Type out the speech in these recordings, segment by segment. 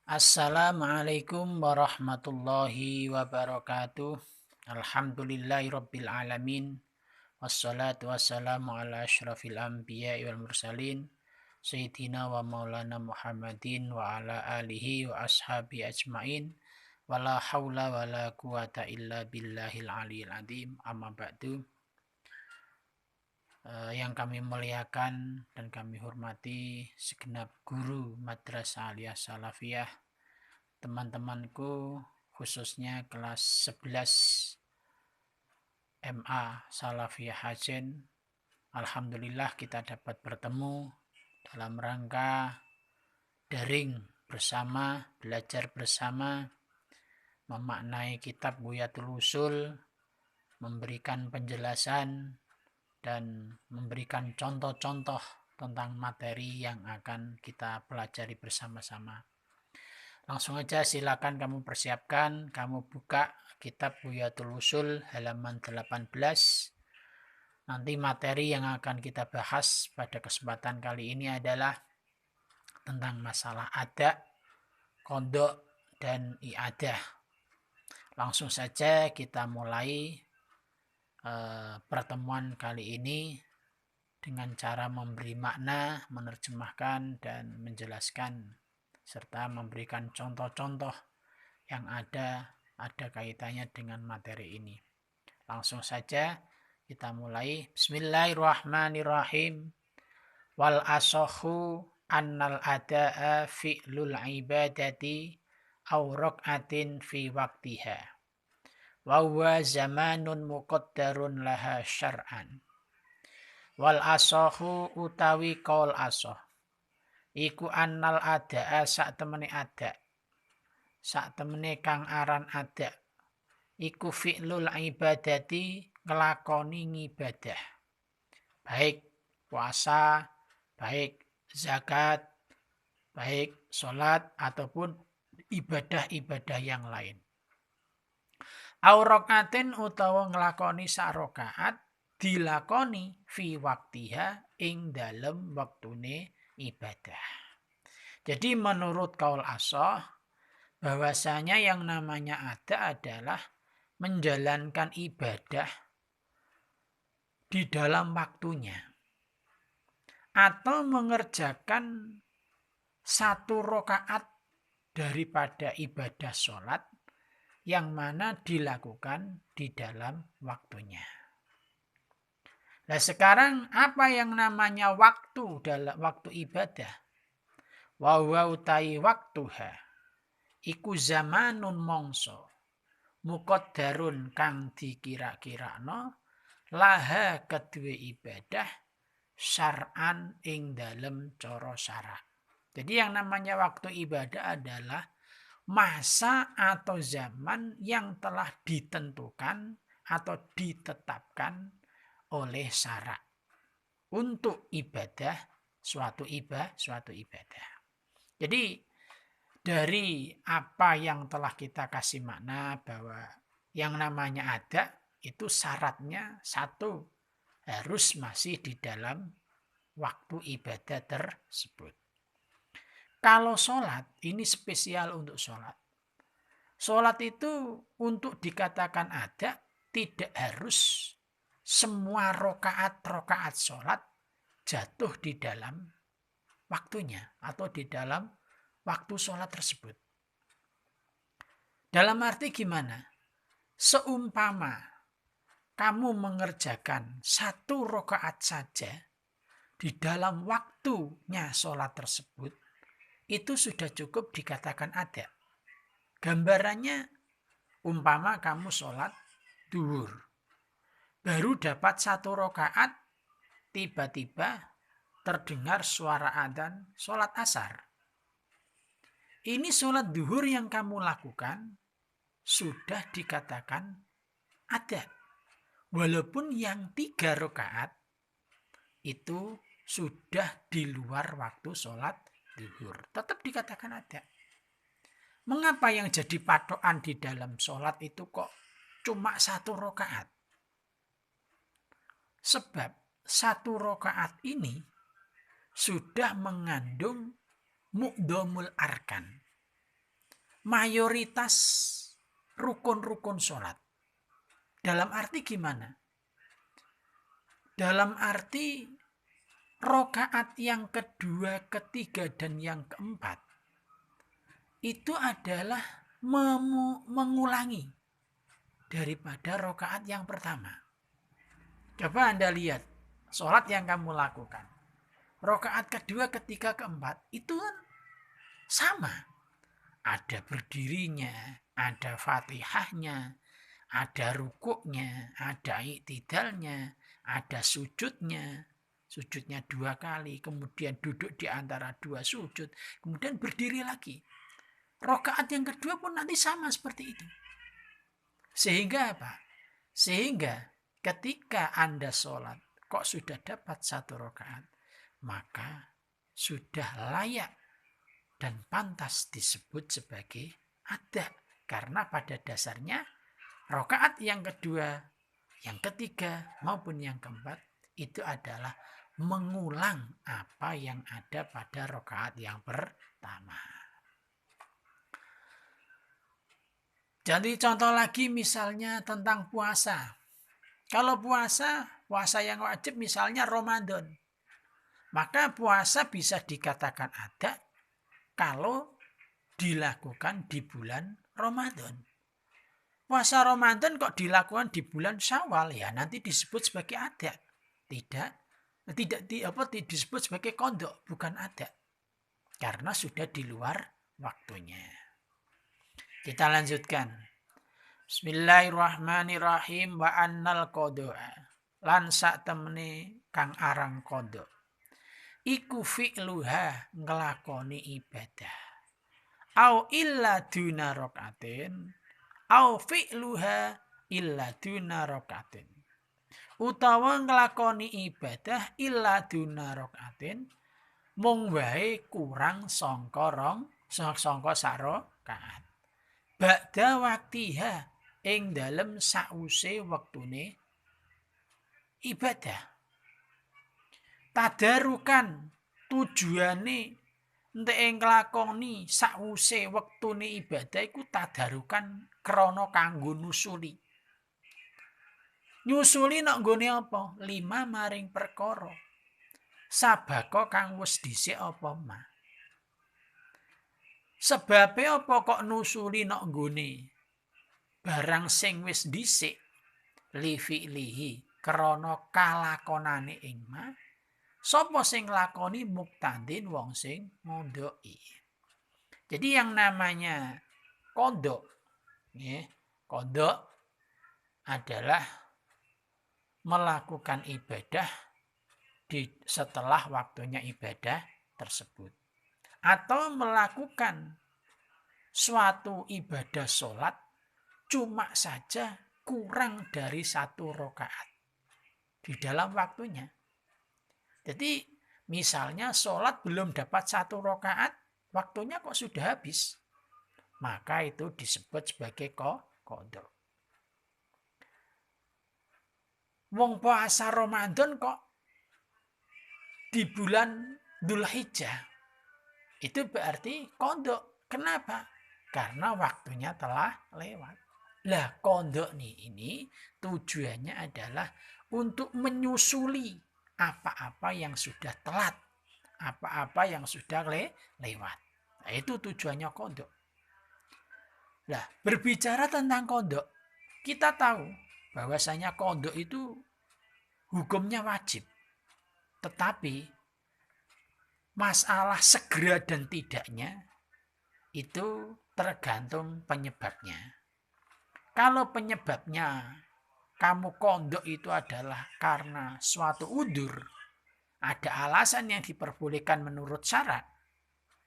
Assalamualaikum warahmatullahi wabarakatuh. Alhamdulillahirabbil alamin. Wassalatu wassalamu ala asyrafil anbiya'i wal mursalin sayyidina wa maulana Muhammadin wa ala alihi wa ashabi ajmain. Wala haula wala quwata illa billahil aliyil azim. Amma ba'du. Yang kami muliakan dan kami hormati segenap guru Madrasah Aliyah Salafiyah, teman-temanku khususnya kelas 11 MA Salafiyah Hajen. Alhamdulillah kita dapat bertemu dalam rangka daring bersama, belajar bersama, memaknai kitab Buyatul Usul, memberikan penjelasan dan memberikan contoh-contoh tentang materi yang akan kita pelajari bersama-sama. Langsung aja silakan kamu persiapkan, kamu buka kitab Buyatul Usul halaman 18. Nanti materi yang akan kita bahas pada kesempatan kali ini adalah tentang masalah ada, qadha, dan i'adah. Langsung saja kita mulai pertemuan kali ini dengan cara memberi makna, menerjemahkan, dan menjelaskan serta memberikan contoh-contoh yang ada kaitannya dengan materi ini. Langsung saja kita mulai. Bismillahirrahmanirrahim. Wal asohu annal ada'a fi'lul ibadati aw raq'atin fi waqtiha wa huwa zamanun muqaddarun laha syar'an. Wal asohu utawi qaul asoh iku annal ada'a sak temene ada, sak temene kang aran ada iku fi'lul ibadati nglakoni ngibadah, baik puasa, baik zakat, baik sholat ataupun ibadah-ibadah yang lain. Au raqatin utawa nglakoni sak rakaat dilakoni fi waktiha ing dalem waktune ibadah. Jadi menurut kaul asoh bahwasanya yang namanya ada adalah menjalankan ibadah di dalam waktunya atau mengerjakan satu rakaat daripada ibadah sholat yang mana dilakukan di dalam waktunya. Nah sekarang apa yang namanya waktu dalam waktu ibadah? Wa huwa utai waktuha iku zamanun mongso muqaddarun kang dikira-kirano laha kedue ibadah syar'an ing dalem cara syara'. Jadi yang namanya waktu ibadah adalah masa atau zaman yang telah ditentukan atau ditetapkan oleh syara' untuk ibadah suatu ibadah. Jadi dari apa yang telah kita kasih makna bahwa yang namanya ada itu syaratnya satu, harus masih di dalam waktu ibadah tersebut. Kalau sholat, ini spesial untuk sholat. Sholat itu untuk dikatakan ada, tidak harus semua rokaat sholat jatuh di dalam waktunya atau di dalam waktu sholat tersebut. Dalam arti gimana? Seumpama kamu mengerjakan satu rokaat saja di dalam waktunya sholat tersebut, itu sudah cukup dikatakan ada. Gambarannya, umpama kamu sholat duhur, baru dapat satu rokaat, tiba-tiba terdengar suara adzan sholat asar. Ini sholat duhur yang kamu lakukan sudah dikatakan ada. Walaupun yang 3 rakaat itu sudah di luar waktu sholat duhur, tetap dikatakan ada. Mengapa yang jadi patokan di dalam sholat itu kok cuma 1 rakaat? Sebab 1 rakaat ini sudah mengandung muqdhamul arkan. mayoritas rukun-rukun sholat. Dalam arti gimana? Dalam arti rokaat yang kedua, ketiga, dan yang keempat itu adalah mengulangi daripada rokaat yang pertama. Coba Anda lihat sholat yang kamu lakukan. Rokaat kedua, ketiga, keempat itu kan sama. Ada berdirinya, ada fatihahnya, ada rukuknya, ada iktidalnya, ada sujudnya. Sujudnya 2 kali, kemudian duduk di antara 2 sujud, kemudian berdiri lagi. Rokaat yang kedua pun nanti sama seperti itu. Sehingga apa? Sehingga ketika Anda sholat, kok sudah dapat 1 rokaat, maka sudah layak dan pantas disebut sebagai ada. Karena pada dasarnya rokaat yang kedua, yang ketiga maupun yang keempat itu adalah mengulang apa yang ada pada rokaat yang pertama. Jadi contoh lagi misalnya tentang puasa. Kalau puasa yang wajib misalnya Ramadan. Maka puasa bisa dikatakan ada kalau dilakukan di bulan Ramadan. Puasa Ramadan kok dilakukan di bulan Syawal, ya nanti disebut sebagai ada. Tidak disebut sebagai qadha, bukan ada. Karena sudah di luar waktunya. Kita lanjutkan. Bismillahirrahmanirrahim. Wa annal qadha. Lan sak temene kang aran qadha. Iku fi'luha nglakoni ibadah. Au illa duna rakatin. Au fi'luha illa duna rakatin. Utawa nglakoni ibadah illa duna rakatin mung wae kurang sangka sak rakaat. Ba'da waktiha ing dalem sause wektune ibadah. Tadarukan tujuane entek nglakoni sause wektune ibadah iku tadarukan krana kanggo nusuli. Nyusuli nok nggone apa? 5 maring perkara. Sabako kang wis dhisik apa mah. Sebabe apa kok nusuli nok nggone barang sing wis dhisik li fi'lihi krana kalakonane ing mah. Sapa sing nglakoni muktandin wong sing ngondoki. Jadi yang namanya qadha nggih, qadha adalah melakukan ibadah setelah waktunya ibadah tersebut. Atau melakukan suatu ibadah sholat cuma saja kurang dari 1 rakaat di dalam waktunya. Jadi misalnya sholat belum dapat 1 rakaat, waktunya kok sudah habis. Maka itu disebut sebagai qadha. Wong puasa Ramadan kok di bulan Dzulhijjah. Itu berarti qadha. Kenapa? Karena waktunya telah lewat. Lah qadha ini tujuannya adalah untuk menyusuli apa-apa yang sudah telat, apa-apa yang sudah lewat. Nah, itu tujuannya qadha. Nah, berbicara tentang qadha, kita tahu bahwasanya qadha itu hukumnya wajib. Tetapi masalah segera dan tidaknya itu tergantung penyebabnya. Kalau penyebabnya kamu qadha itu adalah karena suatu udzur, ada alasan yang diperbolehkan menurut syarak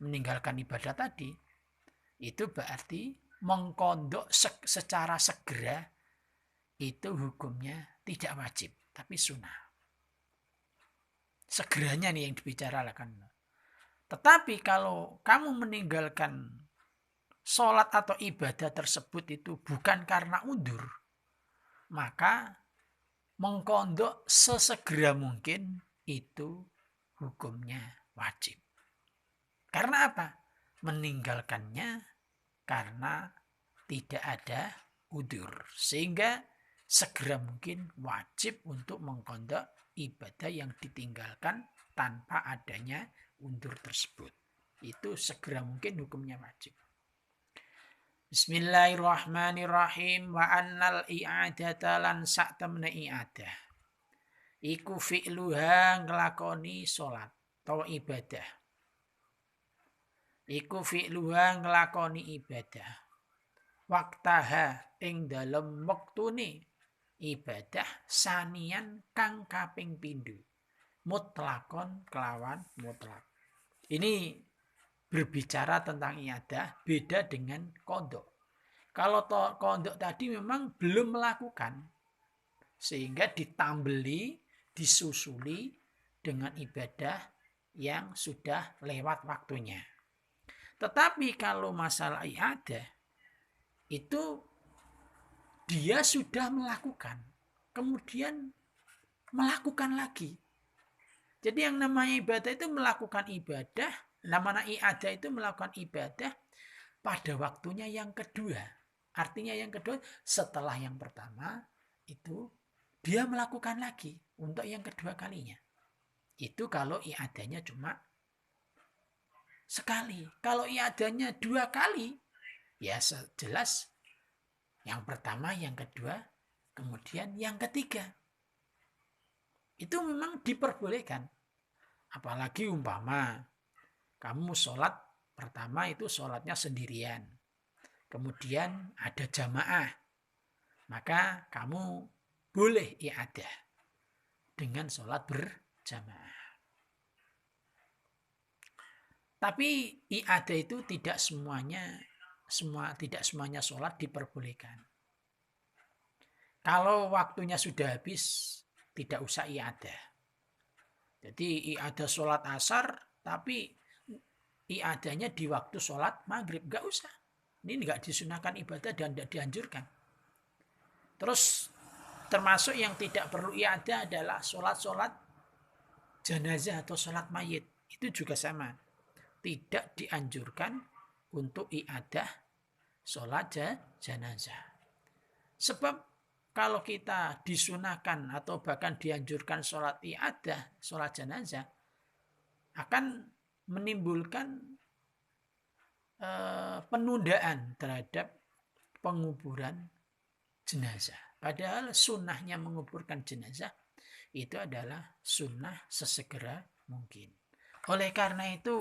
meninggalkan ibadah tadi, itu berarti mengqadha secara segera itu hukumnya tidak wajib, tapi sunnah. Segeranya nih yang dibicarakan. Tetapi kalau kamu meninggalkan sholat atau ibadah tersebut itu bukan karena udzur, maka mengqadha sesegera mungkin itu hukumnya wajib. Karena apa? Meninggalkannya karena tidak ada udzur. Sehingga segera mungkin wajib untuk mengqadha ibadah yang ditinggalkan tanpa adanya udzur tersebut. Itu segera mungkin hukumnya wajib. Bismillahirrahmanirrahim. Wa annal i'adata lan saktemne i'adah iku fi'luha nglakoni salat atau ibadah. Iku fi'luha nglakoni ibadah. Waktaha ing dalem wektune ibadah sanian kang kaping pindho. Mutlakon kelawan mutlak. Ini berbicara tentang iadah beda dengan qadha. Kalau qadha tadi memang belum melakukan sehingga ditambeli, disusuli dengan ibadah yang sudah lewat waktunya. Tetapi kalau masalah iadah itu dia sudah melakukan, kemudian melakukan lagi. Jadi yang namanya ibadah itu melakukan ibadah, namanya iadah itu melakukan ibadah pada waktunya yang kedua. Artinya yang kedua setelah yang pertama itu dia melakukan lagi untuk yang kedua kalinya. Itu kalau i'adahnya cuma sekali. Kalau i'adahnya 2 kali, ya jelas yang pertama, yang kedua, kemudian yang ketiga. Itu memang diperbolehkan. Apalagi umpama kamu sholat pertama itu sholatnya sendirian. Kemudian ada jamaah. Maka kamu boleh i'adah dengan sholat berjamaah. Tapi i'adah itu tidak semuanya sholat diperbolehkan. Kalau waktunya sudah habis, tidak usah i'adah. Jadi i'adah sholat asar, tapi i'adahnya di waktu sholat maghrib, nggak usah. Ini nggak disunahkan ibadah dan tidak dianjurkan. Terus termasuk yang tidak perlu i'adah adalah sholat jenazah atau sholat mayit. Itu juga sama. Tidak dianjurkan untuk i'adah sholat jenazah. Sebab kalau kita disunahkan atau bahkan dianjurkan sholat i'adah, sholat jenazah, akan menimbulkan penundaan terhadap penguburan jenazah. Padahal sunnahnya menguburkan jenazah itu adalah sunnah sesegera mungkin. Oleh karena itu,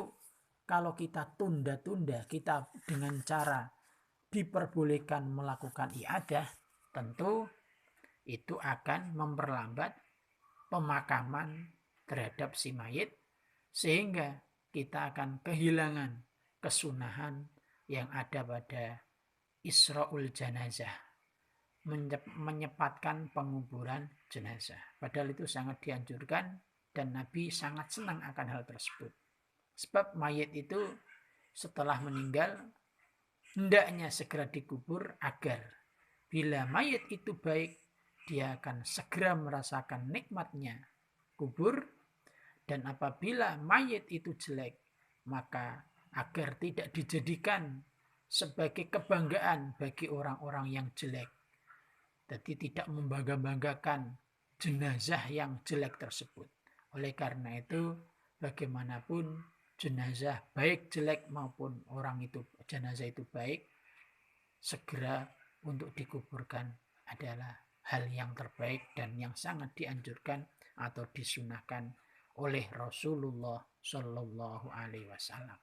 kalau kita tunda-tunda, kita dengan cara diperbolehkan melakukan i'adah, tentu itu akan memperlambat pemakaman terhadap si mayit, sehingga kita akan kehilangan kesunahan yang ada pada Isra'ul Janazah, menyepatkan penguburan jenazah. Padahal itu sangat dianjurkan dan Nabi sangat senang akan hal tersebut. Sebab mayit itu setelah meninggal hendaknya segera dikubur agar bila mayit itu baik, dia akan segera merasakan nikmatnya kubur, dan apabila mayit itu jelek, maka agar tidak dijadikan sebagai kebanggaan bagi orang-orang yang jelek. Jadi tidak membangga-banggakan jenazah yang jelek tersebut. Oleh karena itu, bagaimanapun jenazah baik jelek maupun orang itu jenazah itu baik, segera untuk dikuburkan adalah hal yang terbaik dan yang sangat dianjurkan atau disunahkan oleh Rasulullah Shallallahu Alaihi Wasallam.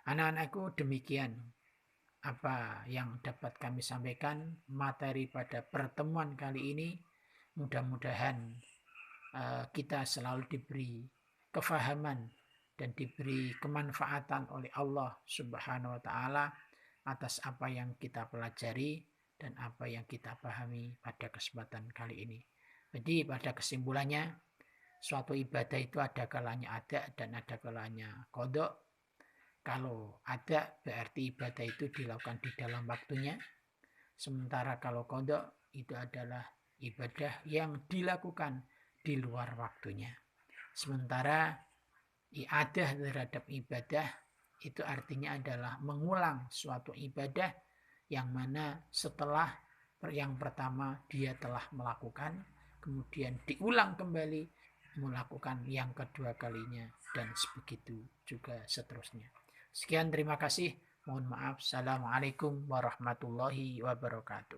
Anak-anakku, demikian apa yang dapat kami sampaikan materi pada pertemuan kali ini. Mudah-mudahan kita selalu diberi kefahaman dan diberi kemanfaatan oleh Allah Subhanahu wa Ta'ala atas apa yang kita pelajari dan apa yang kita pahami pada kesempatan kali ini. Jadi pada kesimpulannya, suatu ibadah itu ada kalanya ada dan ada kalanya qadha. Kalau ada berarti ibadah itu dilakukan di dalam waktunya. Sementara kalau qadha itu adalah ibadah yang dilakukan di luar waktunya. Sementara i'adah terhadap ibadah itu artinya adalah mengulang suatu ibadah yang mana setelah yang pertama dia telah melakukan, kemudian diulang kembali melakukan yang kedua kalinya, dan begitu juga seterusnya. Sekian, terima kasih. Mohon maaf. Assalamualaikum warahmatullahi wabarakatuh.